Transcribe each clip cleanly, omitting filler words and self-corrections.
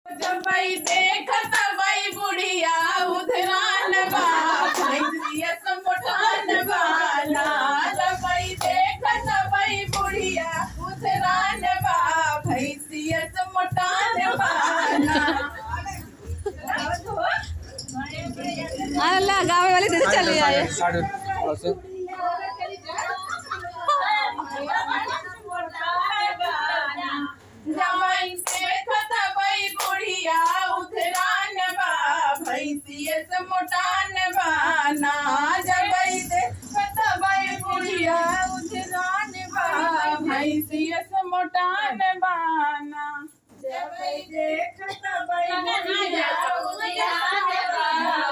जब भाई देखत भाई बुढ़िया उधरान बा भैंसिया मोटान बाना। जब भाई देखत भाई बुढ़िया उधरान बा भैंसिया मोटान बाना। अल्लाह गाँव वाले दीदी चले आए। जमाई देखत भाई बुढ़िया उधरान बा भैंसिया मोटान बाना। जमाई देखत भाई बुढ़िया उधरान बा भैंसिया मोटान बाना। जमाई देखत भाई बुढ़िया उधरान बा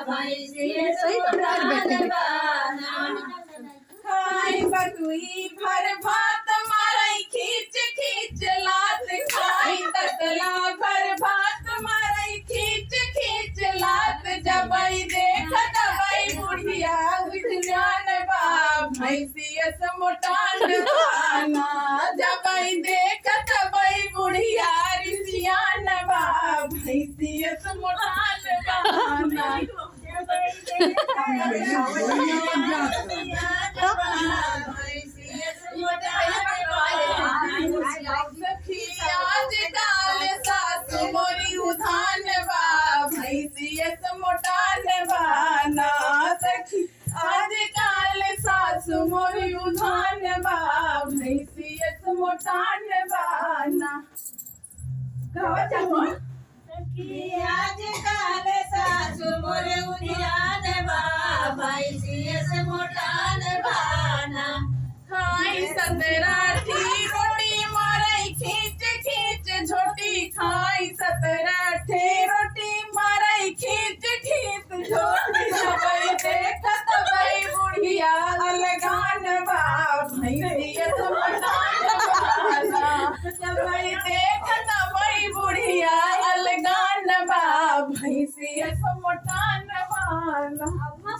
भैंसिया मोटान बाना। खाई बटुई भर भात मारई खींच खींच लात खाई ततला भर भात मारई खींच खींच लात। जबई देखत भाई बुढ़िया उधरान बा भैंसिया मोटान बाना। जबई देखत भाई बुढ़िया रिसियान बा भैंसिया मोटान बाना। आज काल सासु मोरी उधान बा भैंसिया मोटान बाना। सखी आज काल सासु मोरी उधान बा भैंसिया मोटान बाना। आज काल सासु मोर उधियान बा भैंसिया मोटान बाना। खाई सतराठी रोटी मारई खींच खींच झोटी खाई सतराठी रोटी मारई खींच खींच झोटी। जबई देखत भाई बुढ़िया अलगान बा भैंसिया मोटान बाना। जबई देखत भाई बुढ़िया अलगान बा भैंसिया मोटान बाना।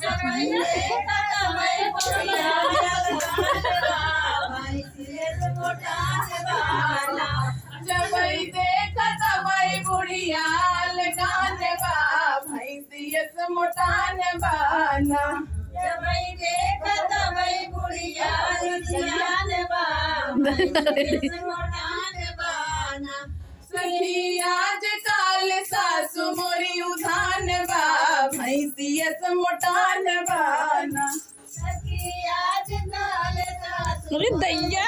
जबई देखत भाई बुढ़िया भैंसिया मोटान बाना। जबई देखत भाई बुढ़िया अलगान बा भैंसिया मोटान बाना। जबई देखत भाई बुढ़िया उधियान बा भैंसिया मोटान बाना। सखी आज काल सासु मोरी उधान बा भैंसिया मोटान बाना। सखी आज काल सासु अरे दैया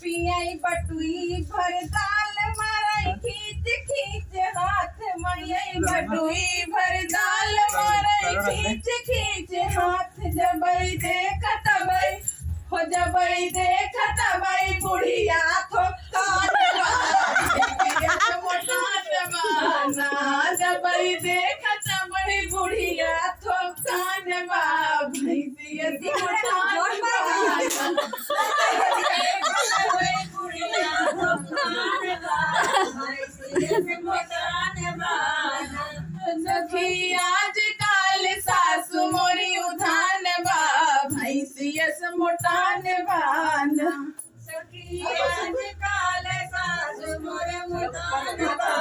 पियाई बटुई भर दाल मारई खींच खींच हाथ मरियई बटुई भर दाल मारई खींच खींच हाथ। जबई देखत भाई हो जबई देखत भाई बुढ़िया थोकान बा मोटान बाना। जबई देखत भाई बुढ़िया थोकान बा भैंसिया मोटान बाना। सखी आज काल सासु मोरी उधान बा भैंसिया मोटान बाना। सखी आज काल सासु मोर मुटान बा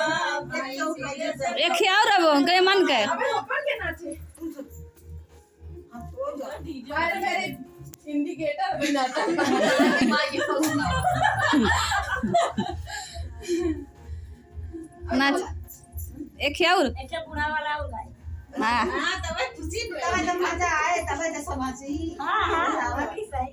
भैंसिया एक और अब गए मन के अबे ऊपर के नाचे अरे मेरे इंडिकेटर भी जाता नाच एक और ऐसे बुढ़ा वाला हो गए। हाँ हां तब खुशी तब मजा आए तब समझी। हां